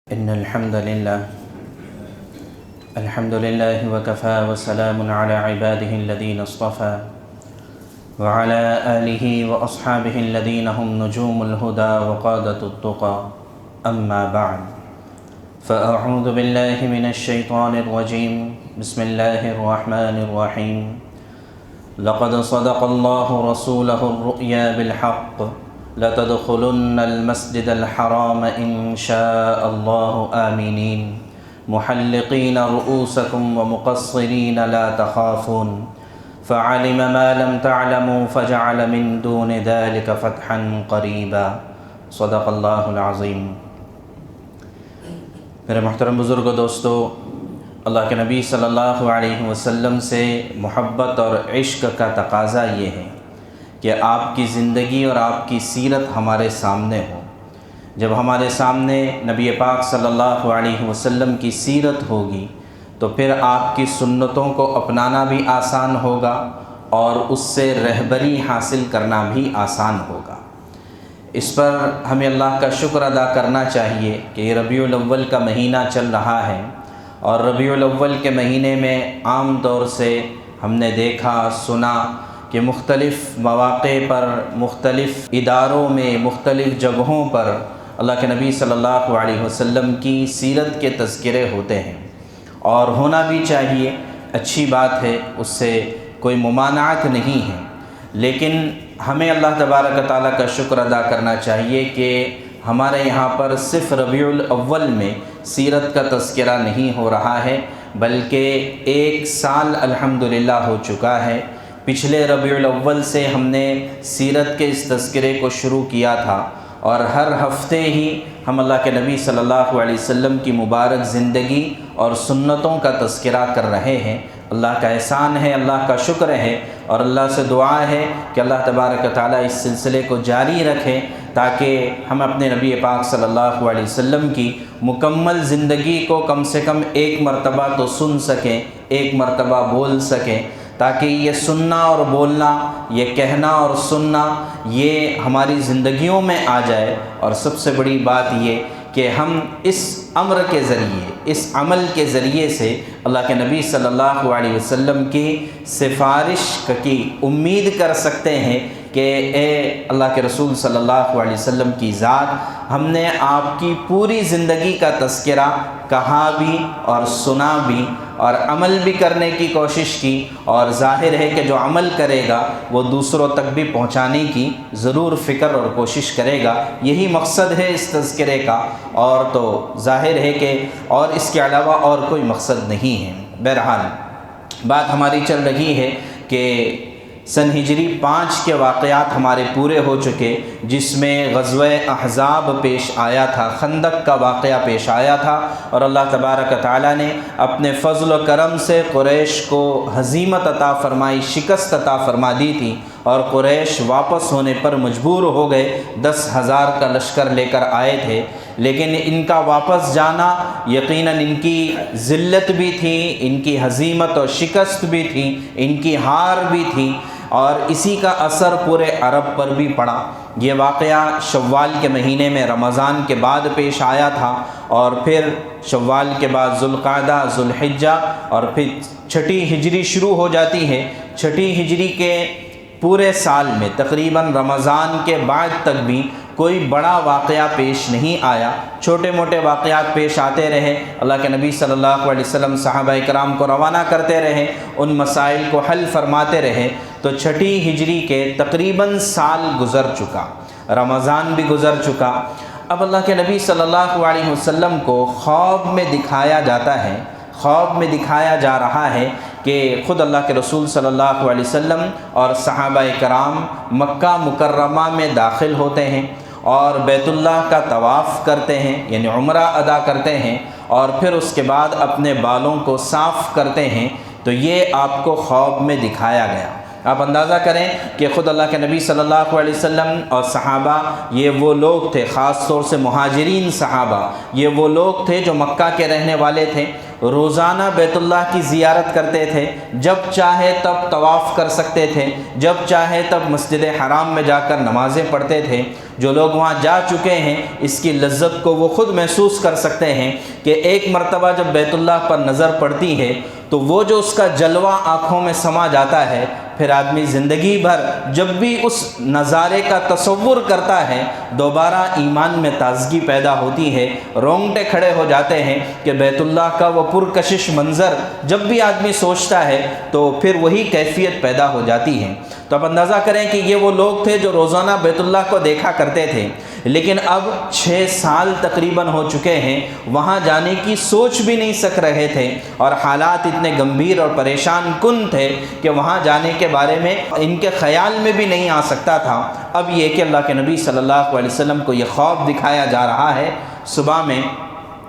إن الحمد لله وكفى وسلام على عباده الذين اصطفى وعلى آله وأصحابه الذين هم نجوم الهدى وقادة التقى أما بعد فأعوذ بالله من الشيطان الرجيم بسم الله الرحمن الرحيم لقد صدق الله رسوله الرؤيا بالحق لتدخلن المسجد الحرام إن شاء الله آمنين محلقين رؤوسكم ومقصرين لا تخافون فعلم ما لم تعلموا فجعل من دون ذلك فتحا قريبا صدق اللہ العظیم۔ میرے محترم بزرگ و دوستو، اللہ کے نبی صلی اللہ علیہ وسلم سے محبت اور عشق کا تقاضا یہ ہے کہ آپ کی زندگی اور آپ کی سیرت ہمارے سامنے ہو۔ جب ہمارے سامنے نبی پاک صلی اللہ علیہ وسلم کی سیرت ہوگی تو پھر آپ کی سنتوں کو اپنانا بھی آسان ہوگا اور اس سے رہبری حاصل کرنا بھی آسان ہوگا۔ اس پر ہمیں اللہ کا شکر ادا کرنا چاہیے کہ یہ ربیع الاول کا مہینہ چل رہا ہے، اور ربیع الاول کے مہینے میں عام طور سے ہم نے دیکھا سنا کہ مختلف مواقع پر، مختلف اداروں میں، مختلف جگہوں پر اللہ کے نبی صلی اللہ علیہ وسلم کی سیرت کے تذکرے ہوتے ہیں، اور ہونا بھی چاہیے، اچھی بات ہے، اس سے کوئی ممانعت نہیں ہے۔ لیکن ہمیں اللہ تبارک و تعالیٰ کا شکر ادا کرنا چاہیے کہ ہمارے یہاں پر صرف ربیع الاول میں سیرت کا تذکرہ نہیں ہو رہا ہے، بلکہ ایک سال الحمدللہ ہو چکا ہے۔ پچھلے ربیع الاول سے ہم نے سیرت کے اس تذکرے کو شروع کیا تھا، اور ہر ہفتے ہی ہم اللہ کے نبی صلی اللہ علیہ وسلم کی مبارک زندگی اور سنتوں کا تذکرہ کر رہے ہیں۔ اللہ کا احسان ہے، اللہ کا شکر ہے، اور اللہ سے دعا ہے کہ اللہ تبارک و تعالیٰ اس سلسلے کو جاری رکھے تاکہ ہم اپنے نبی پاک صلی اللہ علیہ وسلم کی مکمل زندگی کو کم سے کم ایک مرتبہ تو سن سکیں، ایک مرتبہ بول سکیں، تاکہ یہ سننا اور بولنا، یہ کہنا اور سننا، یہ ہماری زندگیوں میں آ جائے۔ اور سب سے بڑی بات یہ کہ ہم اس امر کے ذریعے، اس عمل کے ذریعے سے اللہ کے نبی صلی اللہ علیہ وسلم کی سفارش کی امید کر سکتے ہیں کہ اے اللہ کے رسول صلی اللہ علیہ وسلم کی ذات، ہم نے آپ کی پوری زندگی کا تذکرہ کہا بھی اور سنا بھی اور عمل بھی کرنے کی کوشش کی، اور ظاہر ہے کہ جو عمل کرے گا وہ دوسروں تک بھی پہنچانے کی ضرور فکر اور کوشش کرے گا۔ یہی مقصد ہے اس تذکرے کا، اور تو ظاہر ہے کہ اور اس کے علاوہ اور کوئی مقصد نہیں ہے۔ بہرحال بات ہماری چل رہی ہے کہ سن ہجری 5 کے واقعات ہمارے پورے ہو چکے، جس میں غزوہ احزاب پیش آیا تھا، خندق کا واقعہ پیش آیا تھا، اور اللہ تبارک و تعالیٰ نے اپنے فضل و کرم سے قریش کو ہزیمت عطا فرمائی، شکست عطا فرما دی تھی، اور قریش واپس ہونے پر مجبور ہو گئے۔ 10,000 کا لشکر لے کر آئے تھے، لیکن ان کا واپس جانا یقیناً ان کی ذلت بھی تھی، ان کی ہزیمت اور شکست بھی تھی، ان کی ہار بھی تھی، اور اسی کا اثر پورے عرب پر بھی پڑا۔ یہ واقعہ شوال کے مہینے میں رمضان کے بعد پیش آیا تھا، اور پھر شوال کے بعد ذوالقعدہ، ذوالحجہ، اور پھر چھٹی ہجری شروع ہو جاتی ہے۔ چھٹی ہجری کے پورے سال میں تقریباً رمضان کے بعد تک بھی کوئی بڑا واقعہ پیش نہیں آیا، چھوٹے موٹے واقعات پیش آتے رہے۔ اللہ کے نبی صلی اللہ علیہ وسلم صحابہ کرام کو روانہ کرتے رہے، ان مسائل کو حل فرماتے رہے۔ تو چھٹی ہجری کے تقریباً سال گزر چکا، رمضان بھی گزر چکا۔ اب اللہ کے نبی صلی اللہ علیہ وسلم کو خواب میں دکھایا جاتا ہے، خواب میں دکھایا جا رہا ہے کہ خود اللہ کے رسول صلی اللہ علیہ وسلم اور صحابہ کرام مکہ مکرمہ میں داخل ہوتے ہیں، اور بیت اللہ کا طواف کرتے ہیں، یعنی عمرہ ادا کرتے ہیں، اور پھر اس کے بعد اپنے بالوں کو صاف کرتے ہیں۔ تو یہ آپ کو خواب میں دکھایا گیا۔ آپ اندازہ کریں کہ خود اللہ کے نبی صلی اللہ علیہ وسلم اور صحابہ یہ وہ لوگ تھے، خاص طور سے مہاجرین صحابہ، یہ وہ لوگ تھے جو مکہ کے رہنے والے تھے، روزانہ بیت اللہ کی زیارت کرتے تھے، جب چاہے تب طواف کر سکتے تھے، جب چاہے تب مسجد حرام میں جا کر نمازیں پڑھتے تھے۔ جو لوگ وہاں جا چکے ہیں اس کی لذت کو وہ خود محسوس کر سکتے ہیں کہ ایک مرتبہ جب بیت اللہ پر نظر پڑتی ہے تو وہ جو اس کا جلوہ آنکھوں میں سما جاتا ہے، پھر آدمی زندگی بھر جب بھی اس نظارے کا تصور کرتا ہے دوبارہ ایمان میں تازگی پیدا ہوتی ہے، رونگٹے کھڑے ہو جاتے ہیں کہ بیت اللہ کا وہ پرکشش منظر جب بھی آدمی سوچتا ہے تو پھر وہی کیفیت پیدا ہو جاتی ہے۔ تو اب اندازہ کریں کہ یہ وہ لوگ تھے جو روزانہ بیت اللہ کو دیکھا کرتے تھے، لیکن اب 6 سال تقریباً ہو چکے ہیں، وہاں جانے کی سوچ بھی نہیں سک رہے تھے، اور حالات اتنے گمبھیر اور پریشان کن تھے کہ وہاں جانے کے بارے میں ان کے خیال میں بھی نہیں آ سکتا تھا۔ اب یہ کہ اللہ کے نبی صلی اللہ علیہ وسلم کو یہ خواب دکھایا جا رہا ہے۔ صبح میں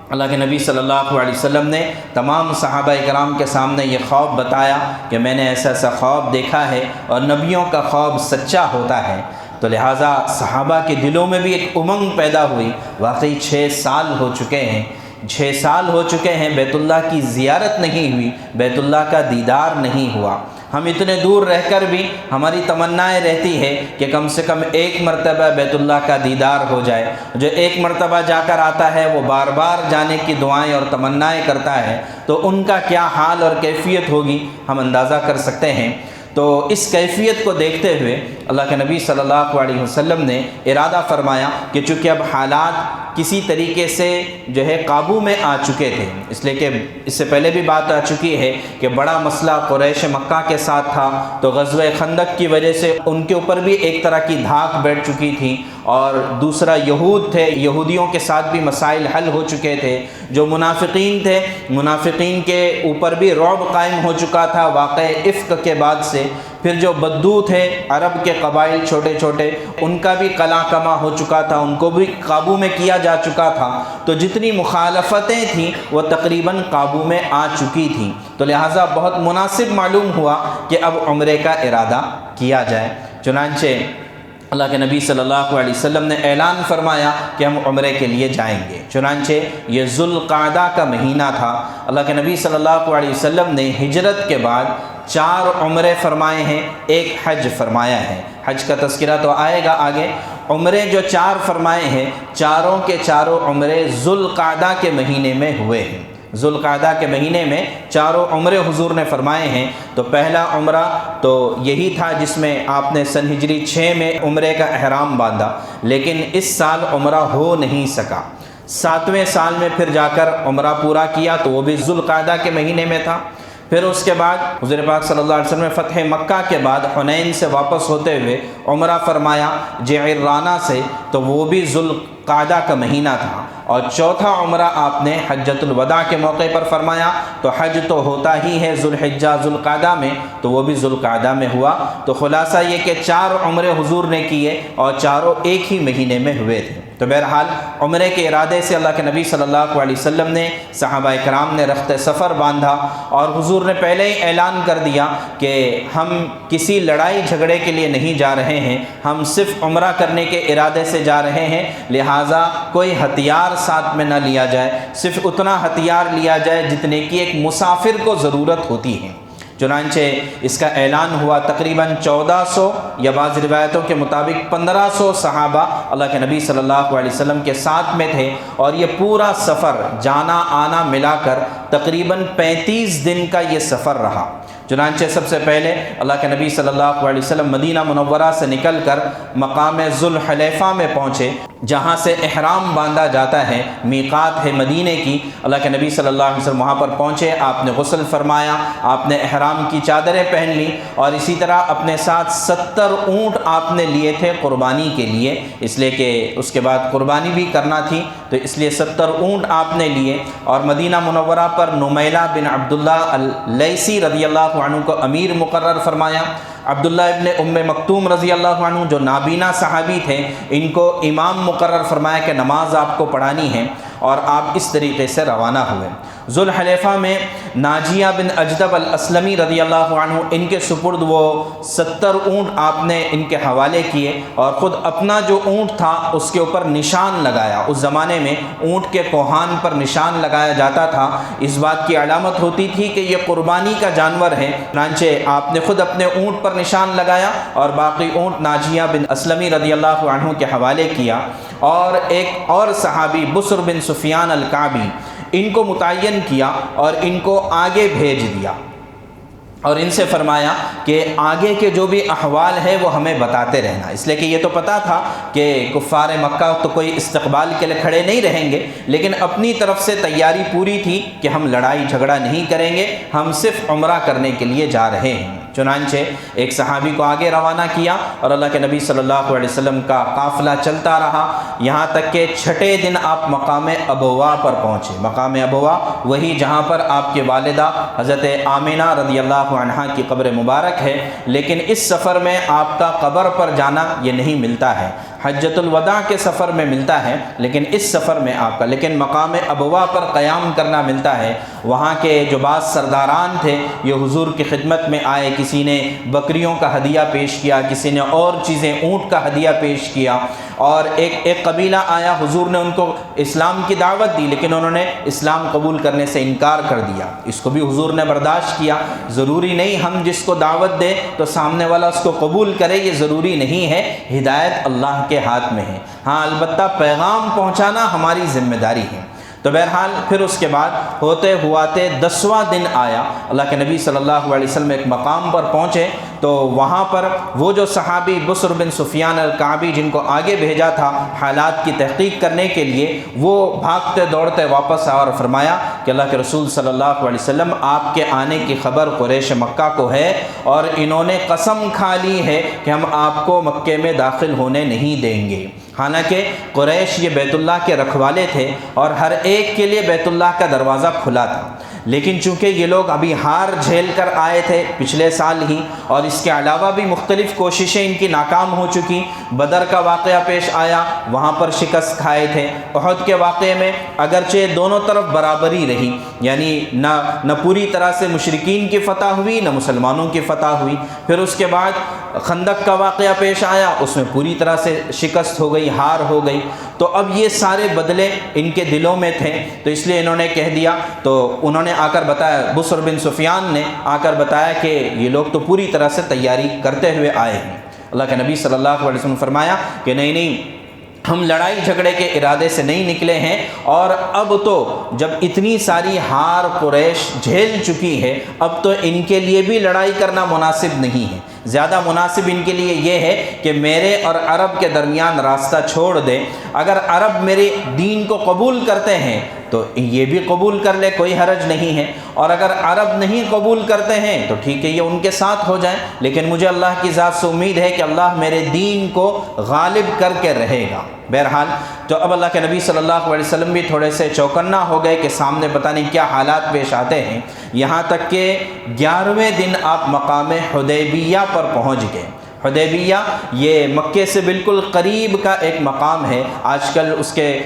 اللہ کے نبی صلی اللہ علیہ وسلم نے تمام صحابہ کرام کے سامنے یہ خواب بتایا کہ میں نے ایسا ایسا خواب دیکھا ہے، اور نبیوں کا خواب سچا ہوتا ہے۔ تو لہٰذا صحابہ کے دلوں میں بھی ایک امنگ پیدا ہوئی، واقعی 6 سال ہو چکے ہیں، 6 سال ہو چکے ہیں بیت اللہ کی زیارت نہیں ہوئی، بیت اللہ کا دیدار نہیں ہوا۔ ہم اتنے دور رہ کر بھی ہماری تمنائیں رہتی ہے کہ کم سے کم ایک مرتبہ بیت اللہ کا دیدار ہو جائے۔ جو ایک مرتبہ جا کر آتا ہے وہ بار بار جانے کی دعائیں اور تمنائیں کرتا ہے، تو ان کا کیا حال اور کیفیت ہوگی ہم اندازہ کر سکتے ہیں۔ تو اس کیفیت کو دیکھتے ہوئے اللہ کے نبی صلی اللہ علیہ وسلم نے ارادہ فرمایا کہ چونکہ اب حالات کسی طریقے سے جو ہے قابو میں آ چکے تھے، اس لیے کہ اس سے پہلے بھی بات آ چکی ہے کہ بڑا مسئلہ قریش مکہ کے ساتھ تھا، تو غزوہ خندق کی وجہ سے ان کے اوپر بھی ایک طرح کی دھاک بیٹھ چکی تھی، اور دوسرا یہود تھے، یہودیوں کے ساتھ بھی مسائل حل ہو چکے تھے۔ جو منافقین تھے، منافقین کے اوپر بھی رعب قائم ہو چکا تھا واقعہ افک کے بعد سے۔ پھر جو بدو تھے عرب کے قبائل چھوٹے چھوٹے، ان کا بھی قلع کما ہو چکا تھا، ان کو بھی قابو میں کیا جا چکا تھا۔ تو جتنی مخالفتیں تھیں وہ تقریباً قابو میں آ چکی تھیں، تو لہٰذا بہت مناسب معلوم ہوا کہ اب عمرے کا ارادہ کیا جائے۔ چنانچہ اللہ کے نبی صلی اللہ علیہ وسلم نے اعلان فرمایا کہ ہم عمرے کے لیے جائیں گے۔ چنانچہ یہ ذوالقعدہ کا مہینہ تھا۔ اللہ کے نبی صلی اللہ علیہ وسلم نے ہجرت کے بعد 4 عمرے فرمائے ہیں، ایک حج فرمایا ہے۔ حج کا تذکرہ تو آئے گا آگے۔ عمرے جو 4 فرمائے ہیں، چاروں کے چاروں عمرے ذوالقعدہ کے مہینے میں ہوئے ہیں۔ ذوالقعدہ کے مہینے میں 4 عمرے حضور نے فرمائے ہیں۔ تو پہلا عمرہ تو یہی تھا جس میں آپ نے سن ہجری 6 میں عمرے کا احرام باندھا، لیکن اس سال عمرہ ہو نہیں سکا۔ 7ویں سال میں پھر جا کر عمرہ پورا کیا، تو وہ بھی ذوالقعدہ کے مہینے میں تھا۔ پھر اس کے بعد حضور پاک صلی اللہ علیہ وسلم نے فتح مکہ کے بعد حنین سے واپس ہوتے ہوئے عمرہ فرمایا جعرانہ سے، تو وہ بھی ذوالقعدہ کا مہینہ تھا۔ اور چوتھا عمرہ آپ نے حجۃ الوداع کے موقع پر فرمایا، تو حج تو ہوتا ہی ہے ذوالحجہ ذوالقعدہ میں، تو وہ بھی ذوالقعدہ میں ہوا۔ تو خلاصہ یہ کہ 4 عمرے حضور نے کیے اور چاروں ایک ہی مہینے میں ہوئے تھے۔ تو بہرحال عمرے کے ارادے سے اللہ کے نبی صلی اللہ علیہ وسلم نے، صحابہ کرام نے رخت سفر باندھا، اور حضور نے پہلے ہی اعلان کر دیا کہ ہم کسی لڑائی جھگڑے کے لیے نہیں جا رہے ہیں، ہم صرف عمرہ کرنے کے ارادے سے جا رہے ہیں، لہٰذا کوئی ہتھیار ساتھ میں نہ لیا جائے، صرف اتنا ہتھیار لیا جائے جتنے کی ایک مسافر کو ضرورت ہوتی ہے۔ چنانچہ اس کا اعلان ہوا۔ تقریباً 1400 یا بعض روایتوں کے مطابق 1500 صحابہ اللہ کے نبی صلی اللہ علیہ وسلم کے ساتھ میں تھے، اور یہ پورا سفر جانا آنا ملا کر تقریباً 35 دن کا یہ سفر رہا۔ چنانچہ سب سے پہلے اللہ کے نبی صلی اللہ علیہ وسلم مدینہ منورہ سے نکل کر مقام ذوالحلیفہ میں پہنچے، جہاں سے احرام باندھا جاتا ہے، میقات ہے مدینے کی۔ اللہ کے نبی صلی اللہ علیہ وسلم وہاں پر پہنچے، آپ نے غسل فرمایا، آپ نے احرام کی چادریں پہن لی، اور اسی طرح اپنے ساتھ 70 اونٹ آپ نے لیے تھے قربانی کے لیے، اس لیے کہ اس کے بعد قربانی بھی کرنا تھی، تو اس لیے 70 اونٹ آپ نے لیے، اور مدینہ منورہ پر نمیلہ بن عبداللہ اللیثی رضی اللہ عنہ کو امیر مقرر فرمایا۔ عبداللہ ابن ام مکتوم رضی اللہ عنہ جو نابینا صحابی تھے، ان کو امام مقرر فرمایا کہ نماز آپ کو پڑھانی ہے، اور آپ اس طریقے سے روانہ ہوئے۔ ذوالحلیفہ میں ناجیہ بن اجدب الاسلمی رضی اللہ عنہ ان کے سپرد وہ 70 اونٹ آپ نے ان کے حوالے کیے اور خود اپنا جو اونٹ تھا اس کے اوپر نشان لگایا۔ اس زمانے میں اونٹ کے کوہان پر نشان لگایا جاتا تھا، اس بات کی علامت ہوتی تھی کہ یہ قربانی کا جانور ہے، چنانچہ آپ نے خود اپنے اونٹ پر نشان لگایا اور باقی اونٹ ناجیہ بن اسلمی رضی اللہ عنہ کے حوالے کیا۔ اور ایک اور صحابی بسر بن سفیان الکعبی، ان کو متعین کیا اور ان کو آگے بھیج دیا اور ان سے فرمایا کہ آگے کے جو بھی احوال ہے وہ ہمیں بتاتے رہنا، اس لیے کہ یہ تو پتہ تھا کہ کفار مکہ تو کوئی استقبال کے لیے کھڑے نہیں رہیں گے، لیکن اپنی طرف سے تیاری پوری تھی کہ ہم لڑائی جھگڑا نہیں کریں گے، ہم صرف عمرہ کرنے کے لیے جا رہے ہیں۔ چنانچہ ایک صحابی کو آگے روانہ کیا اور اللہ کے نبی صلی اللہ علیہ وسلم کا قافلہ چلتا رہا، یہاں تک کہ چھٹے دن آپ مقام ابوا پر پہنچے۔ مقام ابوا وہی جہاں پر آپ کے والدہ حضرت آمنہ رضی اللہ عنہا کی قبر مبارک ہے، لیکن اس سفر میں آپ کا قبر پر جانا یہ نہیں ملتا ہے، حجۃ الوداع کے سفر میں ملتا ہے، لیکن اس سفر میں آپ کا لیکن مقام ابوا پر قیام کرنا ملتا ہے۔ وہاں کے جو بعض سرداران تھے یہ حضور کی خدمت میں آئے، کسی نے بکریوں کا ہدیہ پیش کیا، کسی نے اور چیزیں اونٹ کا ہدیہ پیش کیا، اور ایک قبیلہ آیا، حضور نے ان کو اسلام کی دعوت دی لیکن انہوں نے اسلام قبول کرنے سے انکار کر دیا، اس کو بھی حضور نے برداشت کیا۔ ضروری نہیں ہم جس کو دعوت دیں تو سامنے والا اس کو قبول کرے، یہ ضروری نہیں ہے، ہدایت اللہ کے ہاتھ میں ہے، ہاں البتہ پیغام پہنچانا ہماری ذمہ داری ہے۔ تو بہرحال پھر اس کے بعد ہوتے ہواتے 10واں دن آیا، اللہ کے نبی صلی اللہ علیہ وسلم ایک مقام پر پہنچے تو وہاں پر وہ جو صحابی بسر بن سفیان الکعبی جن کو آگے بھیجا تھا حالات کی تحقیق کرنے کے لیے، وہ بھاگتے دوڑتے واپس آیا اور فرمایا کہ اللہ کے رسول صلی اللہ علیہ وسلم آپ کے آنے کی خبر قریش مکہ کو ہے اور انہوں نے قسم کھا لی ہے کہ ہم آپ کو مکے میں داخل ہونے نہیں دیں گے۔ حالانکہ قریش یہ بیت اللہ کے رکھوالے تھے اور ہر ایک کے لیے بیت اللہ کا دروازہ کھلا تھا، لیکن چونکہ یہ لوگ ابھی ہار جھیل کر آئے تھے پچھلے سال ہی، اور اس کے علاوہ بھی مختلف کوششیں ان کی ناکام ہو چکی، بدر کا واقعہ پیش آیا وہاں پر شکست کھائے تھے، احد کے واقعے میں اگرچہ دونوں طرف برابری رہی، یعنی نہ پوری طرح سے مشرکین کی فتح ہوئی نہ مسلمانوں کی فتح ہوئی، پھر اس کے بعد خندق کا واقعہ پیش آیا، اس میں پوری طرح سے شکست ہو گئی، ہار ہو گئی، تو اب یہ سارے بدلے ان کے دلوں میں تھے، تو اس لیے انہوں نے کہہ دیا، تو انہوں نے آ کر بتایا، بسر بن سفیان نے آ کر بتایا کہ یہ لوگ تو پوری طرح سے تیاری کرتے ہوئے آئے ہیں۔ اللہ کے نبی صلی اللہ علیہ وسلم نے فرمایا کہ نہیں ہم لڑائی جھگڑے کے ارادے سے نہیں نکلے ہیں، اور اب تو جب اتنی ساری ہار قریش جھیل چکی ہے اب تو ان کے لیے بھی لڑائی کرنا مناسب نہیں ہے، زیادہ مناسب ان کے لیے یہ ہے کہ میرے اور عرب کے درمیان راستہ چھوڑ دیں، اگر عرب میرے دین کو قبول کرتے ہیں تو یہ بھی قبول کر لے، کوئی حرج نہیں ہے، اور اگر عرب نہیں قبول کرتے ہیں تو ٹھیک ہے یہ ان کے ساتھ ہو جائیں، لیکن مجھے اللہ کی ذات سے امید ہے کہ اللہ میرے دین کو غالب کر کے رہے گا۔ بہرحال تو اب اللہ کے نبی صلی اللہ علیہ وسلم بھی تھوڑے سے چوکنا ہو گئے کہ سامنے پتہ نہیں کیا حالات پیش آتے ہیں، یہاں تک کہ 11ویں دن آپ مقام حدیبیہ پر پہنچ گئے۔ حدیبیہ یہ مکے سے بالکل قریب کا ایک مقام ہے، آج کل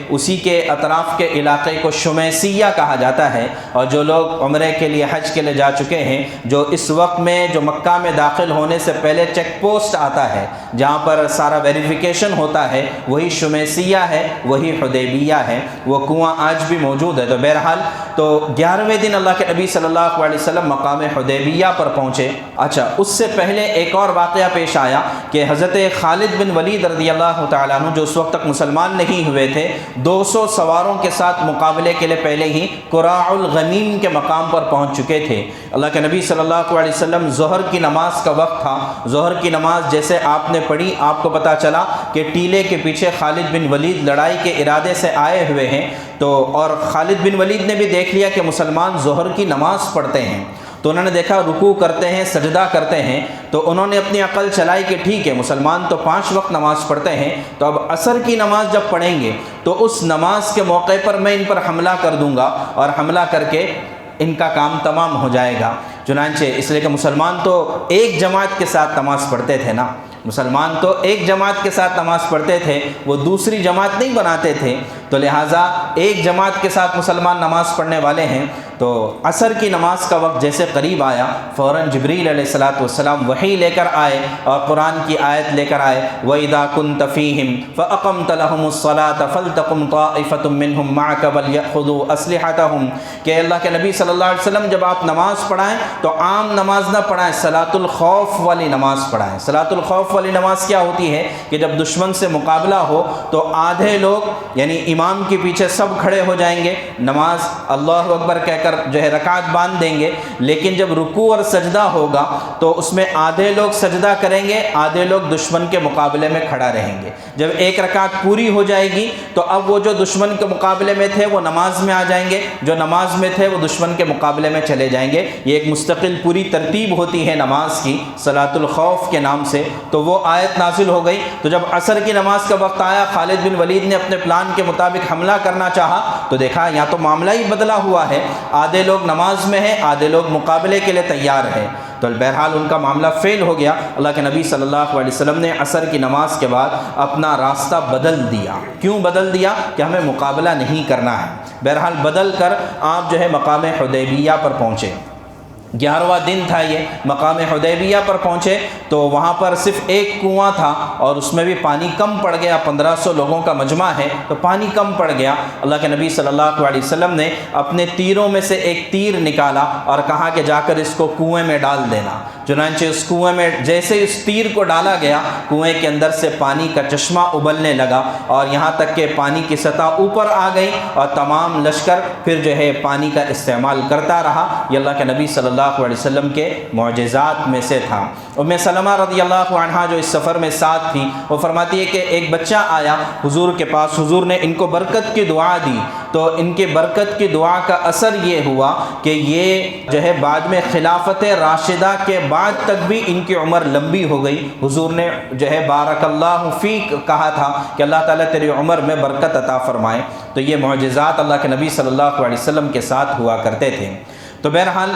اسی کے اطراف کے علاقے کو شمیسیہ کہا جاتا ہے، اور جو لوگ عمرے کے لیے حج کے لیے جا چکے ہیں، جو اس وقت میں جو مکہ میں داخل ہونے سے پہلے چیک پوسٹ آتا ہے جہاں پر سارا ویریفیکیشن ہوتا ہے، وہی شمیسیہ ہے، وہی حدیبیہ ہے، وہ کنواں آج بھی موجود ہے۔ تو بہرحال تو 11ویں دن اللہ کے نبی صلی اللہ علیہ وسلم مقام حدیبیہ پر پہنچے۔ اچھا، اس سے پہلے ایک اور واقعہ پیش آیا کہ حضرت خالد بن ولید رضی اللہ تعالیٰ عنہ جو اس وقت تک مسلمان نہیں ہوئے تھے، 200 سواروں کے ساتھ مقابلے کے لیے پہلے ہی قراع الغنیم کے مقام پر پہنچ چکے تھے۔ اللہ کے نبی صلی اللہ علیہ وسلم ظہر کی نماز کا وقت تھا، ظہر کی نماز جیسے آپ نے پڑھی آپ کو پتہ چلا کہ ٹیلے کے پیچھے خالد بن ولید لڑائی کے ارادے سے آئے ہوئے ہیں، تو اور خالد بن ولید نے بھی دیکھ لیا کہ مسلمان ظہر کی نماز پڑھتے ہیں، تو انہوں نے دیکھا رکوع کرتے ہیں، سجدہ کرتے ہیں، تو انہوں نے اپنی عقل چلائی کہ ٹھیک ہے مسلمان تو 5 وقت نماز پڑھتے ہیں، تو اب عصر کی نماز جب پڑھیں گے تو اس نماز کے موقع پر میں ان پر حملہ کر دوں گا اور حملہ کر کے ان کا کام تمام ہو جائے گا۔ چنانچہ اس لیے کہ مسلمان تو ایک جماعت کے ساتھ نماز پڑھتے تھے نا، مسلمان تو ایک جماعت کے ساتھ نماز پڑھتے تھے، وہ دوسری جماعت نہیں بناتے تھے، تو لہٰذا ایک جماعت کے ساتھ مسلمان نماز پڑھنے والے ہیں، تو عصر کی نماز کا وقت جیسے قریب آیا فوراً جبریل علیہ الصلاۃ والسلام وحی لے کر آئے اور قرآن کی آیت لے کر آئے، وَإِذَا كُنْتَ فِيهِمْ فَأَقَمْتَ لَهُمُ الصَّلَاةَ فَلْتَقُمْ طَائِفَةٌ مِّنْهُمْ مَعَكَ وَلْيَأْخُذُوا أَسْلِحَتَهُمْ کہ اللہ کے نبی صلی اللہ علیہ وسلم جب آپ نماز پڑھائیں تو عام نماز نہ پڑھائیں، صلاۃ الخوف والی نماز پڑھائیں۔ صلاۃ الخوف والی نماز کیا ہوتی ہے کہ جب دشمن سے مقابلہ ہو تو آدھے لوگ یعنی امام کے پیچھے سب کھڑے ہو جائیں گے، نماز اللہ اکبر کہہ کر جو ہے رکعت باندھ دیں گے، لیکن جب رکوع اور سجدہ ہوگا تو اس میں آدھے لوگ سجدہ کریں گے، آدھے لوگ دشمن کے مقابلے میں کھڑا رہیں گے۔ جب ایک رکعت پوری ہو جائے گی تو اب وہ جو دشمن کے مقابلے میں تھے وہ نماز میں آ جائیں گے، جو نماز میں تھے وہ دشمن کے مقابلے میں چلے جائیں گے۔ یہ ایک مستقل پوری ترتیب ہوتی ہے نماز کی صلاۃ الخوف کے نام سے۔ تو وہ آیت نازل ہو گئی، تو جب عصر کی نماز کا وقت آیا خالد بن ولید نے اپنے پلان کے مطابق حملہ کرنا چاہا تو دیکھا یا تو معاملہ ہی بدلا ہوا ہے، آدھے لوگ نماز میں ہیں، آدھے لوگ مقابلے کے لیے تیار ہیں، تو بہرحال ان کا معاملہ فیل ہو گیا۔ اللہ کے نبی صلی اللہ علیہ وسلم نے عصر کی نماز کے بعد اپنا راستہ بدل دیا۔ کیوں بدل دیا؟ کہ ہمیں مقابلہ نہیں کرنا ہے۔ بہرحال بدل کر آپ جو ہے مقام حدیبیہ پر پہنچے۔ 11واں دن تھا، یہ مقام حدیبیہ پر پہنچے تو وہاں پر صرف ایک کنواں تھا اور اس میں بھی پانی کم پڑ گیا، 1500 لوگوں کا مجمع ہے تو پانی کم پڑ گیا۔ اللہ کے نبی صلی اللہ علیہ وسلم نے اپنے تیروں میں سے ایک تیر نکالا اور کہا کہ جا کر اس کو کنویں میں ڈال دینا۔ چنانچہ اس کنویں میں جیسے اس تیر کو ڈالا گیا، کنویں کے اندر سے پانی کا چشمہ ابلنے لگا اور یہاں تک کہ پانی کی سطح اوپر آ گئی اور تمام لشکر پھر جو ہے پانی کا استعمال کرتا رہا۔ یہ اللہ کے نبی صلی اللہ علیہ وسلم کے معجزات میں سے تھا۔ ام سلمہ رضی اللہ عنہا جو اس سفر میں ساتھ تھی، وہ فرماتی ہے کہ ایک بچہ آیا حضور کے پاس، حضور نے ان کو برکت کی دعا دی تو ان کے برکت کی دعا کا اثر یہ ہوا کہ یہ جو ہے بعد میں خلافت راشدہ کے بعد تک بھی ان کی عمر لمبی ہو گئی۔ حضور نے جو ہے بارک اللہ فیک کہا تھا کہ اللہ تعالیٰ تیری عمر میں برکت عطا فرمائے۔ تو یہ معجزات اللہ کے نبی صلی اللہ علیہ وسلم کے ساتھ ہوا کرتے تھے۔ تو بہرحال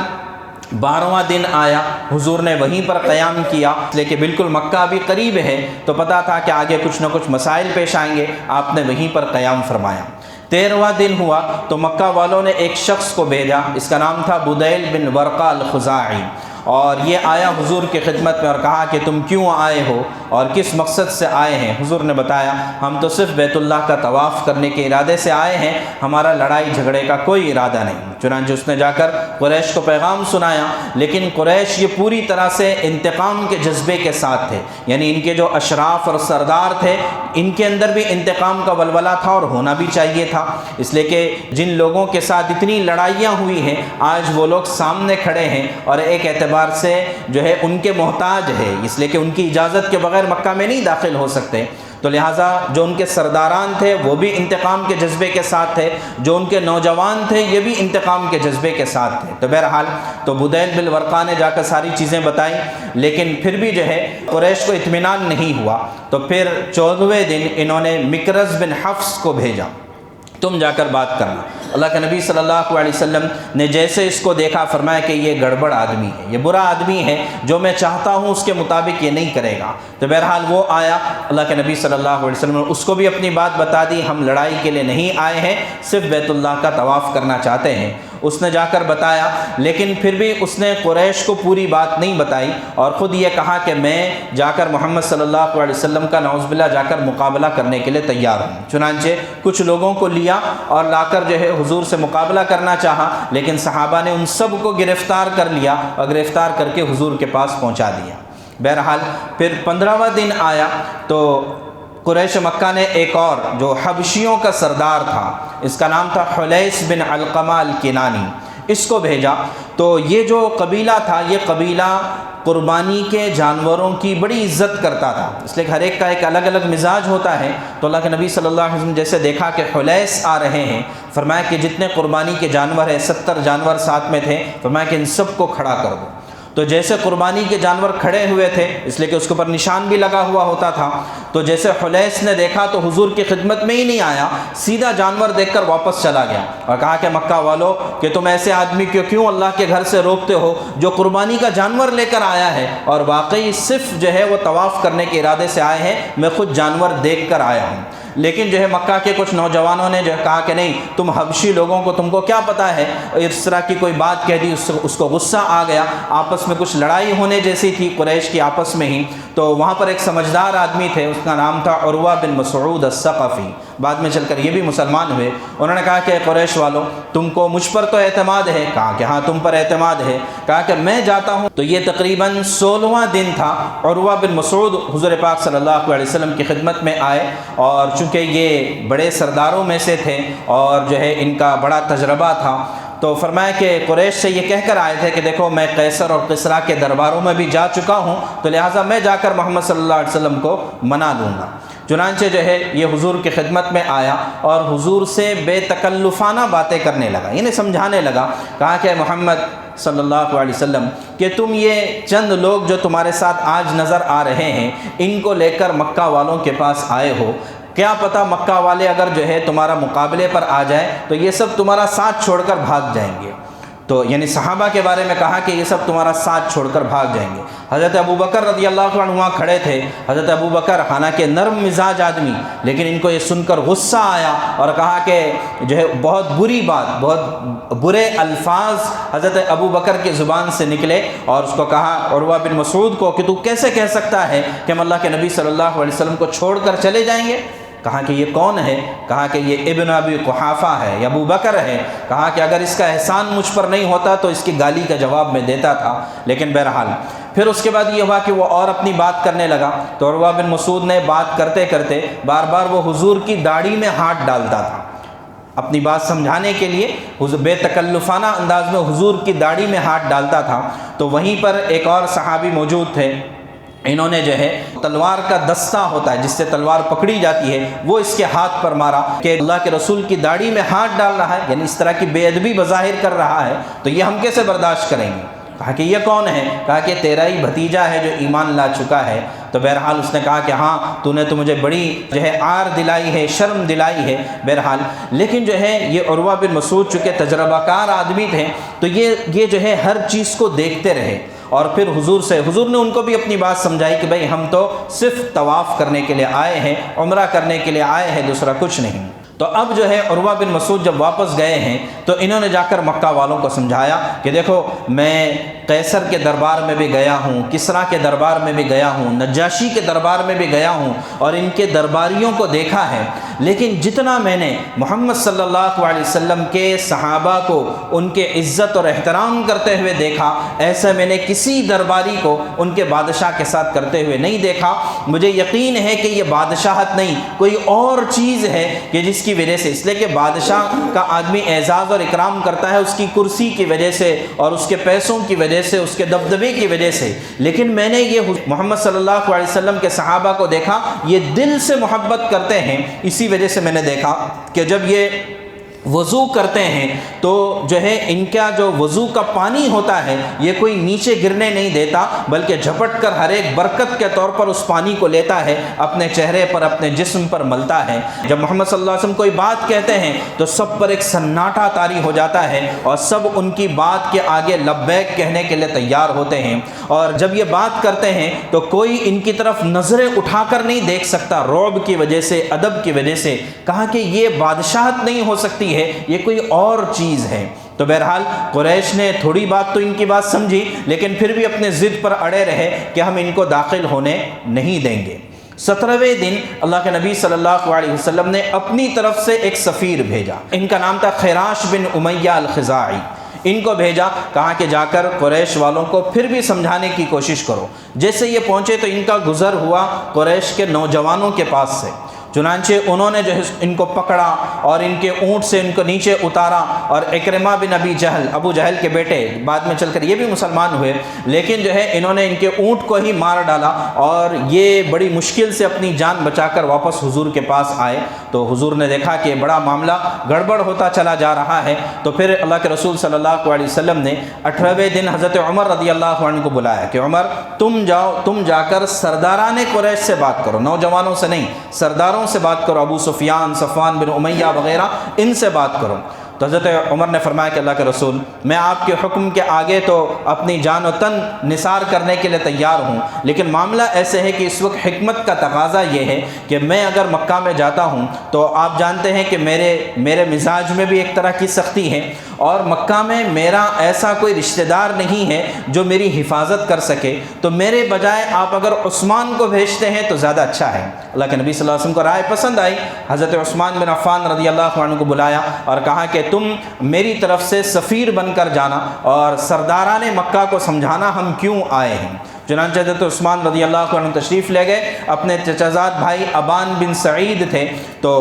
12واں دن آیا، حضور نے وہیں پر قیام کیا، لیکن بالکل مکہ بھی قریب ہے تو پتہ تھا کہ آگے کچھ نہ کچھ مسائل پیش آئیں گے، آپ نے وہیں پر قیام فرمایا۔ 13واں دن ہوا تو مکہ والوں نے ایک شخص کو بھیجا، اس کا نام تھا بدیل بن ورقہ الخزاعی، اور یہ آیا حضور کی خدمت میں اور کہا کہ تم کیوں آئے ہو اور کس مقصد سے آئے ہیں؟ حضور نے بتایا ہم تو صرف بیت اللہ کا طواف کرنے کے ارادے سے آئے ہیں، ہمارا لڑائی جھگڑے کا کوئی ارادہ نہیں۔ چنانچہ اس نے جا کر قریش کو پیغام سنایا، لیکن قریش یہ پوری طرح سے انتقام کے جذبے کے ساتھ تھے، یعنی ان کے جو اشراف اور سردار تھے ان کے اندر بھی انتقام کا ولولہ تھا اور ہونا بھی چاہیے تھا، اس لیے کہ جن لوگوں کے ساتھ اتنی لڑائیاں ہوئی ہیں آج وہ لوگ سامنے کھڑے ہیں اور ایک اعتبار سے جو ہے ان کے محتاج ہے، اس لیے کہ ان کی اجازت کے بغیر مکہ میں نہیں داخل ہو سکتے۔ تو لہٰذا جو ان کے سرداران تھے وہ بھی انتقام کے جذبے کے ساتھ تھے، جو ان کے نوجوان تھے یہ بھی انتقام کے جذبے کے ساتھ تھے۔ تو بہرحال تو بدیل بن ورقہ نے جا کر ساری چیزیں بتائیں، لیکن پھر بھی جو ہے قریش کو اطمینان نہیں ہوا، تو پھر 14ویں دن انہوں نے مکرز بن حفص کو بھیجا، تم جا کر بات کرنا۔ اللہ کے نبی صلی اللہ علیہ وسلم نے جیسے اس کو دیکھا فرمایا کہ یہ گڑبڑ آدمی ہے، یہ برا آدمی ہے، جو میں چاہتا ہوں اس کے مطابق یہ نہیں کرے گا۔ تو بہرحال وہ آیا، اللہ کے نبی صلی اللہ علیہ وسلم نے اس کو بھی اپنی بات بتا دی، ہم لڑائی کے لیے نہیں آئے ہیں، صرف بیت اللہ کا طواف کرنا چاہتے ہیں۔ اس نے جا کر بتایا، لیکن پھر بھی اس نے قریش کو پوری بات نہیں بتائی اور خود یہ کہا کہ میں جا کر محمد صلی اللہ علیہ وسلم کا نعوذ باللہ جا کر مقابلہ کرنے کے لیے تیار ہوں۔ چنانچہ کچھ لوگوں کو لیا اور لا کر جو ہے حضور سے مقابلہ کرنا چاہا، لیکن صحابہ نے ان سب کو گرفتار کر لیا اور گرفتار کر کے حضور کے پاس پہنچا دیا۔ بہرحال پھر 15واں دن آیا تو قریش مکہ نے ایک اور جو حبشیوں کا سردار تھا، اس کا نام تھا حلیس بن علقمہ الکنانی، اس کو بھیجا۔ تو یہ جو قبیلہ تھا یہ قبیلہ قربانی کے جانوروں کی بڑی عزت کرتا تھا، اس لیے کہ ہر ایک کا ایک الگ الگ مزاج ہوتا ہے۔ تو اللہ کے نبی صلی اللہ علیہ وسلم جیسے دیکھا کہ حلیس آ رہے ہیں، فرمایا کہ جتنے قربانی کے جانور ہیں 70 جانور ساتھ میں تھے، فرمایا کہ ان سب کو کھڑا کر دو۔ تو جیسے قربانی کے جانور کھڑے ہوئے تھے، اس لیے کہ اس کے اوپر نشان بھی لگا ہوا ہوتا تھا، تو جیسے حلیس نے دیکھا تو حضور کی خدمت میں ہی نہیں آیا، سیدھا جانور دیکھ کر واپس چلا گیا اور کہا کہ مکہ والو کہ تم ایسے آدمی کو کیوں اللہ کے گھر سے روکتے ہو جو قربانی کا جانور لے کر آیا ہے، اور واقعی صرف جو ہے وہ طواف کرنے کے ارادے سے آئے ہیں، میں خود جانور دیکھ کر آیا ہوں۔ لیکن جو ہے مکہ کے کچھ نوجوانوں نے جو ہے کہا کہ نہیں، تم حبشی لوگوں کو تم کو کیا پتہ ہے، اس طرح کی کوئی بات کہہ دی، اس کو غصہ آ گیا، آپس میں کچھ لڑائی ہونے جیسی تھی قریش کی آپس میں ہی۔ تو وہاں پر ایک سمجھدار آدمی تھے، اس کا نام تھا عروہ بن مسعود الثقفی، بعد میں چل کر یہ بھی مسلمان ہوئے۔ انہوں نے کہا کہ قریش والوں، تم کو مجھ پر تو اعتماد ہے؟ کہا کہ ہاں تم پر اعتماد ہے۔ کہا کہ میں جاتا ہوں۔ تو یہ تقریباً 16واں دن تھا، عروہ بن مسعود حضور پاک صلی اللہ علیہ وسلم کی خدمت میں آئے، اور چونکہ یہ بڑے سرداروں میں سے تھے اور جو ہے ان کا بڑا تجربہ تھا، تو فرمایا کہ قریش سے یہ کہہ کر آئے تھے کہ دیکھو میں قیصر اور کسریٰ کے درباروں میں بھی جا چکا ہوں، تو لہٰذا میں جا کر محمد صلی اللہ علیہ وسلم کو منا لوں گا۔ چنانچہ جو ہے یہ حضور کی خدمت میں آیا اور حضور سے بے تکلفانہ باتیں کرنے لگا، یعنی سمجھانے لگا۔ کہا کہ محمد صلی اللہ علیہ وسلم کہ تم یہ چند لوگ جو تمہارے ساتھ آج نظر آ رہے ہیں، ان کو لے کر مکہ والوں کے پاس آئے ہو، کیا پتہ مکہ والے اگر جو ہے تمہارا مقابلے پر آ جائے تو یہ سب تمہارا ساتھ چھوڑ کر بھاگ جائیں گے۔ تو یعنی صحابہ کے بارے میں کہا کہ یہ سب تمہارا ساتھ چھوڑ کر بھاگ جائیں گے۔ حضرت ابو بکر رضی اللہ عنہ وہاں کھڑے تھے۔ حضرت ابو بکر حالانکہ نرم مزاج آدمی، لیکن ان کو یہ سن کر غصہ آیا اور کہا کہ جو ہے بہت بری بات، بہت برے الفاظ حضرت ابو بکر کی زبان سے نکلے، اور اس کو کہا عروہ بن مسعود کو کہ تو کیسے کہہ سکتا ہے کہ ہم اللہ کے نبی صلی اللہ علیہ وسلم کو چھوڑ کر چلے جائیں گے؟ کہا کہ یہ کون ہے؟ کہا کہ یہ ابن ابی قحافہ ہے، یہ ابو بکر ہے۔ کہا کہ اگر اس کا احسان مجھ پر نہیں ہوتا تو اس کی گالی کا جواب میں دیتا تھا، لیکن بہرحال پھر اس کے بعد یہ ہوا کہ وہ اور اپنی بات کرنے لگا۔ تو عروہ بن مسعود نے بات کرتے کرتے بار بار وہ حضور کی داڑھی میں ہاتھ ڈالتا تھا، اپنی بات سمجھانے کے لیے بے تکلفانہ انداز میں حضور کی داڑھی میں ہاتھ ڈالتا تھا۔ تو وہیں پر ایک اور صحابی موجود تھے، انہوں نے جو ہے تلوار کا دستہ ہوتا ہے جس سے تلوار پکڑی جاتی ہے، وہ اس کے ہاتھ پر مارا کہ اللہ کے رسول کی داڑھی میں ہاتھ ڈال رہا ہے، یعنی اس طرح کی بے ادبی بظاہر کر رہا ہے، تو یہ ہم کیسے برداشت کریں گے؟ کہا کہ یہ کون ہے؟ کہا کہ تیرا ہی بھتیجا ہے جو ایمان لا چکا ہے۔ تو بہرحال اس نے کہا کہ ہاں تو نے تو مجھے بڑی جو ہے عار دلائی ہے، شرم دلائی ہے۔ بہرحال لیکن جو ہے یہ عروہ بن مسعود چونکہ تجربہ کار آدمی تھے، تو یہ جو ہے ہر چیز کو دیکھتے رہے، اور پھر حضور نے ان کو بھی اپنی بات سمجھائی کہ بھائی ہم تو صرف طواف کرنے کے لیے آئے ہیں، عمرہ کرنے کے لیے آئے ہیں، دوسرا کچھ نہیں۔ تو اب جو ہے عروہ بن مسعود جب واپس گئے ہیں تو انہوں نے جا کر مکہ والوں کو سمجھایا کہ دیکھو میں قیصر کے دربار میں بھی گیا ہوں، کسریٰ کے دربار میں بھی گیا ہوں، نجاشی کے دربار میں بھی گیا ہوں اور ان کے درباریوں کو دیکھا ہے، لیکن جتنا میں نے محمد صلی اللہ علیہ وسلم کے صحابہ کو ان کے عزت اور احترام کرتے ہوئے دیکھا، ایسا میں نے کسی درباری کو ان کے بادشاہ کے ساتھ کرتے ہوئے نہیں دیکھا۔ مجھے یقین ہے کہ یہ بادشاہت نہیں، کوئی اور چیز ہے کہ جس کی وجہ سے، اس لیے کہ بادشاہ کا آدمی اعزاز اور اکرام کرتا ہے اس کی کرسی کی وجہ سے اور اس کے پیسوں کی وجہ سے، اس کے دبدبے کی وجہ سے، لیکن میں نے یہ محمد صلی اللہ علیہ وسلم کے صحابہ کو دیکھا، یہ دل سے محبت کرتے ہیں، اسی وجہ سے میں نے دیکھا کہ جب یہ وضو کرتے ہیں تو جو ہے ان کا جو وضو کا پانی ہوتا ہے یہ کوئی نیچے گرنے نہیں دیتا، بلکہ جھپٹ کر ہر ایک برکت کے طور پر اس پانی کو لیتا ہے، اپنے چہرے پر اپنے جسم پر ملتا ہے۔ جب محمد صلی اللہ علیہ وسلم کوئی بات کہتے ہیں تو سب پر ایک سناٹا طاری ہو جاتا ہے اور سب ان کی بات کے آگے لبیک کہنے کے لیے تیار ہوتے ہیں، اور جب یہ بات کرتے ہیں تو کوئی ان کی طرف نظریں اٹھا کر نہیں دیکھ سکتا، رعب کی وجہ سے، ادب کی وجہ سے۔ کہا کہ یہ بادشاہت نہیں ہو سکتی ہے، یہ کوئی اور چیز ہے۔ تو بہرحال قریش نے تھوڑی بات تو ان کی بات سمجھی، لیکن پھر بھی اپنے ضد پر اڑے رہے کہ ہم ان کو داخل ہونے نہیں دیں گے۔ 17ویں دن اللہ کے نبی صلی اللہ علیہ وسلم نے اپنی طرف سے ایک سفیر بھیجا، ان کا نام تھا خراش بن امیہ الخزاعی۔ ان کو بھیجا، کہا کہ جا کر قریش والوں کو پھر بھی سمجھانے کی کوشش کرو۔ جیسے یہ پہنچے تو ان کا گزر ہوا قریش کے نوجوانوں کے پاس سے، چنانچہ انہوں نے جو ہے ان کو پکڑا اور ان کے اونٹ سے ان کو نیچے اتارا، اور اکرمہ بن ابی جہل، ابو جہل کے بیٹے، بعد میں چل کر یہ بھی مسلمان ہوئے، لیکن جو ہے انہوں نے ان کے اونٹ کو ہی مار ڈالا، اور یہ بڑی مشکل سے اپنی جان بچا کر واپس حضور کے پاس آئے۔ تو حضور نے دیکھا کہ بڑا معاملہ گڑبڑ ہوتا چلا جا رہا ہے، تو پھر اللہ کے رسول صلی اللہ علیہ وسلم نے 18ویں دن حضرت عمر رضی اللہ عنہ کو بلایا کہ عمر تم جاؤ، تم جا کر سرداران قریش سے بات کرو، نوجوانوں سے نہیں، سرداروں سے بات کرو، ابو سفیان، صفوان بن امیہ وغیرہ، ان سے بات کرو۔ تو حضرت عمر نے فرمایا کہ اللہ کے رسول، میں آپ کے حکم کے آگے تو اپنی جان و تن نثار کرنے کے لیے تیار ہوں، لیکن معاملہ ایسے ہے کہ اس وقت حکمت کا تقاضا یہ ہے کہ میں اگر مکہ میں جاتا ہوں تو آپ جانتے ہیں کہ میرے مزاج میں بھی ایک طرح کی سختی ہے، اور مکہ میں میرا ایسا کوئی رشتہ دار نہیں ہے جو میری حفاظت کر سکے، تو میرے بجائے آپ اگر عثمان کو بھیجتے ہیں تو زیادہ اچھا ہے۔ اللہ کے نبی صلی اللہ علیہ وسلم کو رائے پسند آئی، حضرت عثمان بن عفان رضی اللہ عنہ کو بلایا اور کہا کہ تم میری طرف سے سفیر بن کر جانا اور سرداران مکہ کو سمجھانا ہم کیوں آئے ہیں۔ چنانچہ حضرت عثمان رضی اللہ عنہ تشریف لے گئے، اپنے چچازاد بھائی ابان بن سعید تھے، تو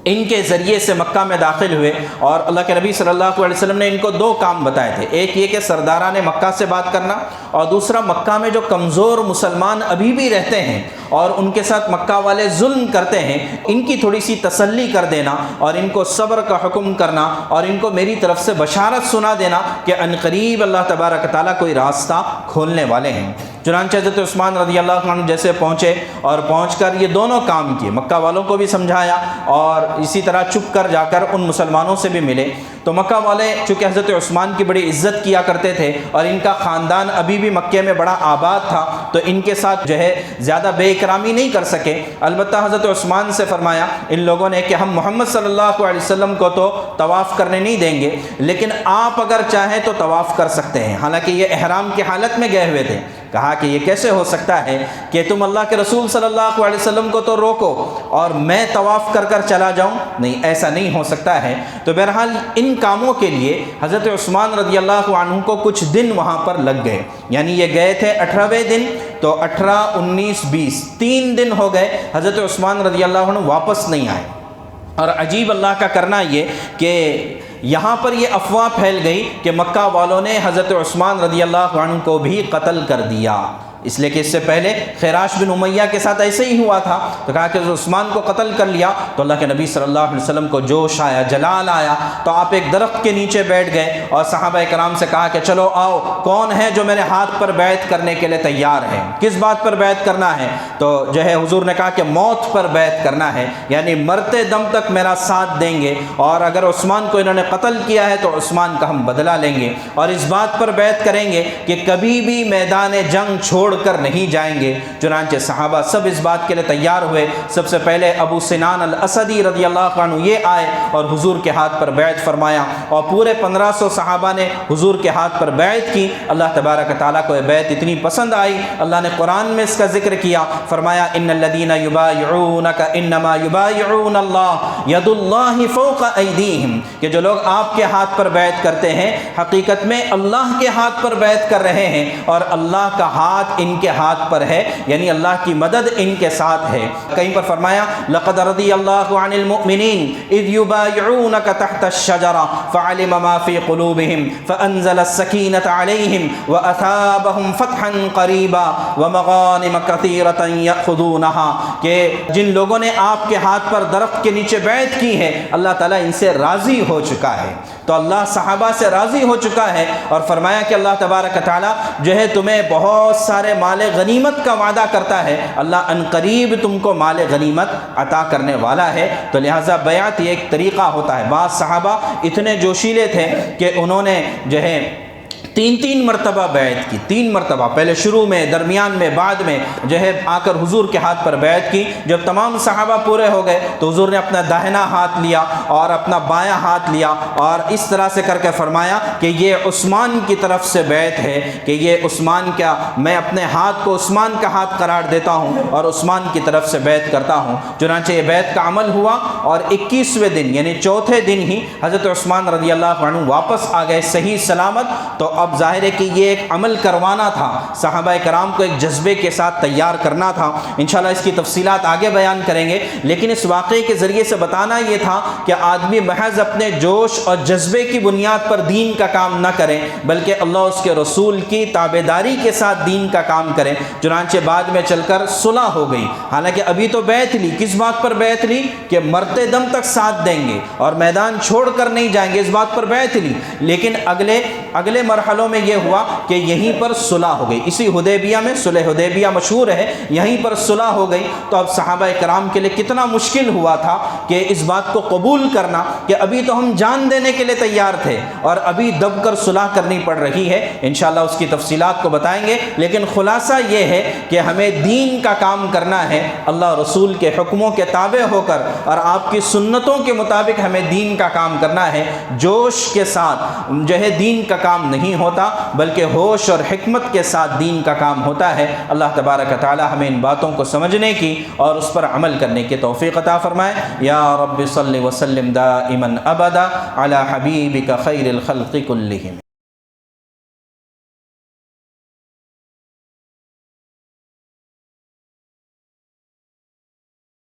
ان کے ذریعے سے مکہ میں داخل ہوئے، اور اللہ کے نبی صلی اللہ علیہ وسلم نے ان کو دو کام بتائے تھے، ایک یہ کہ سرداران مکہ سے بات کرنا، اور دوسرا مکہ میں جو کمزور مسلمان ابھی بھی رہتے ہیں اور ان کے ساتھ مکہ والے ظلم کرتے ہیں، ان کی تھوڑی سی تسلی کر دینا اور ان کو صبر کا حکم کرنا اور ان کو میری طرف سے بشارت سنا دینا کہ عنقریب اللہ تبارک تعالیٰ کوئی راستہ کھولنے والے ہیں۔ چنانچہ حضرت عثمان رضی اللہ عنہ جیسے پہنچے اور پہنچ کر یہ دونوں کام کیے، مکہ والوں کو بھی سمجھایا اور اسی طرح چھپ کر جا کر ان مسلمانوں سے بھی ملے۔ تو مکہ والے چونکہ حضرت عثمان کی بڑی عزت کیا کرتے تھے اور ان کا خاندان ابھی بھی مکے میں بڑا آباد تھا، تو ان کے ساتھ جو ہے زیادہ بے اکرامی نہیں کر سکے۔ البتہ حضرت عثمان سے فرمایا ان لوگوں نے کہ ہم محمد صلی اللہ علیہ وسلم کو تو طواف کرنے نہیں دیں گے، لیکن آپ اگر چاہیں تو طواف کر سکتے ہیں، حالانکہ یہ احرام کی حالت میں گئے ہوئے تھے۔ کہا کہ یہ کیسے ہو سکتا ہے کہ تم اللہ کے رسول صلی اللہ علیہ وسلم کو تو روکو اور میں طواف کر کر چلا جاؤں؟ نہیں، ایسا نہیں ہو سکتا ہے۔ تو بہرحال ان کاموں کے لیے حضرت عثمان رضی اللہ عنہ کو کچھ دن وہاں پر لگ گئے، یعنی یہ گئے تھے 18ویں دن، تو 18، 19، 20 3 دن ہو گئے، حضرت عثمان رضی اللہ عنہ واپس نہیں آئے۔ اور عجیب اللہ کا کرنا یہ کہ یہاں پر یہ افواہ پھیل گئی کہ مکہ والوں نے حضرت عثمان رضی اللہ عنہ کو بھی قتل کر دیا، اس لیے کہ اس سے پہلے خیراش بن امیہ کے ساتھ ایسے ہی ہوا تھا، تو کہا کہ عثمان کو قتل کر لیا۔ تو اللہ کے نبی صلی اللہ علیہ وسلم کو جوش آیا، جلال آیا، تو آپ ایک درخت کے نیچے بیٹھ گئے اور صحابہ کرام سے کہا کہ چلو آؤ، کون ہے جو میرے ہاتھ پر بیعت کرنے کے لیے تیار ہے؟ کس بات پر بیعت کرنا ہے؟ تو جو ہے حضور نے کہا کہ موت پر بیعت کرنا ہے، یعنی مرتے دم تک میرا ساتھ دیں گے، اور اگر عثمان کو انہوں نے قتل کیا ہے تو عثمان کا ہم بدلہ لیں گے، اور اس بات پر بیعت کریں گے کہ کبھی بھی میدان جنگ چھوڑ کر نہیں جائیں گے۔ چنانچہ صحابہ سب اس بات کے لیے تیار ہوئے۔ سب سے پہلے ابو سنان الاسدی رضی اللہ عنہ یہ آئے اور حضور کے ہاتھ پر بیعت فرمایا، اور پورے 1500 صحابہ نے حضور کے ہاتھ پر بیعت کی۔ اللہ تبارک تعالیٰ کو یہ بیعت اتنی پسند آئی، اللہ نے قرآن میں اس کا ذکر کیا، فرمایا ان الذین یبایعونک انما یبایعون اللہ ید اللہ فوق ایدیہم، کہ جو لوگ آپ کے ہاتھ پر بیعت کرتے ہیں حقیقت میں اللہ کے ہاتھ پر بیعت کر رہے ہیں، اور اللہ کا ہاتھ ان کے ہاتھ پر ہے، یعنی اللہ کی مدد ان کے ساتھ ہے۔ کہیں پر فرمایا لقد رضی اللہ عن المؤمنین اذ یبایعونک تحت الشجرہ فعلم ما فی قلوبہم فانزل السکینۃ علیہم واثابہم فتحا قریبا ومغانم کثیرۃ یأخذونہا، کہ جن لوگوں نے آپ کے ہاتھ پر درخت کے نیچے بیعت کی ہے اللہ تعالیٰ ان سے راضی ہو چکا ہے۔ تو اللہ صحابہ سے راضی ہو چکا ہے اور فرمایا کہ اللہ تبارک تعالیٰ جو ہے تمہیں بہت سارے مال غنیمت کا وعدہ کرتا ہے، اللہ ان قریب تم کو مال غنیمت عطا کرنے والا ہے۔ تو لہٰذا بیعت یہ ایک طریقہ ہوتا ہے۔ بعض صحابہ اتنے جوشیلے تھے کہ انہوں نے جو ہے 3 مرتبہ بیعت کی، 3 مرتبہ، پہلے شروع میں، درمیان میں، بعد میں جو ہے آ کر حضور کے ہاتھ پر بیعت کی۔ جب تمام صحابہ پورے ہو گئے تو حضور نے اپنا داہنا ہاتھ لیا اور اپنا بایاں ہاتھ لیا اور اس طرح سے کر کے فرمایا کہ یہ عثمان کی طرف سے بیعت ہے، کہ یہ عثمان کا، میں اپنے ہاتھ کو عثمان کا ہاتھ قرار دیتا ہوں اور عثمان کی طرف سے بیعت کرتا ہوں۔ چنانچہ یہ بیعت کا عمل ہوا اور 21ویں دن یعنی چوتھے دن ہی حضرت عثمان رضی اللہ عنہ واپس آ گئے صحیح سلامت۔ تو اب ظاہر ہے کہ یہ ایک عمل کروانا تھا، صحابہ کرام کو ایک جذبے کے ساتھ تیار کرنا تھا۔ انشاءاللہ اس کی تفصیلات آگے بیان کریں گے، لیکن اس واقعے کے ذریعے سے بتانا یہ تھا کہ آدمی محض اپنے جوش اور جذبے کی بنیاد پر دین کا کام نہ کریں، بلکہ اللہ اس کے رسول کی تابعداری کے ساتھ دین کا کام کریں۔ چنانچہ بعد میں چل کر صلح ہو گئی، حالانکہ ابھی تو بیعت لی، کس بات پر بیعت لی؟ کہ مرتے دم تک ساتھ دیں گے اور میدان چھوڑ کر نہیں جائیں گے، اس بات پر بیعت لی۔ لیکن اگلے مرحلوں سالوں میں یہ ہوا کہ یہیں پر صلح ہو گئی، اسی حدیبیہ میں، صلح حدیبیہ مشہور ہے، یہیں پر صلح ہو گئی۔ تو اب صحابہ کرام کے لیے کتنا مشکل ہوا تھا کہ اس بات کو قبول کرنا کہ ابھی تو ہم جان دینے کے لیے تیار تھے اور ابھی دب کر صلح کرنی پڑ رہی ہے۔ انشاءاللہ اس کی تفصیلات کو بتائیں گے، لیکن خلاصہ یہ ہے کہ ہمیں دین کا کام کرنا ہے، اللہ رسول کے حکموں کے تابع ہو کر اور آپ کی سنتوں کے مطابق ہمیں دین کا کام کرنا ہے۔ جوش کے ساتھ جو ہے دین کا کام نہیں ہوتا، بلکہ ہوش اور حکمت کے ساتھ دین کا کام ہوتا ہے۔ اللہ تبارک و تعالی ہمیں ان باتوں کو سمجھنے کی اور اس پر عمل کرنے کی توفیق عطا فرمائے۔ یا رب صلی وسلم دائما ابدا علی حبیبک خیر الخلق کلہم۔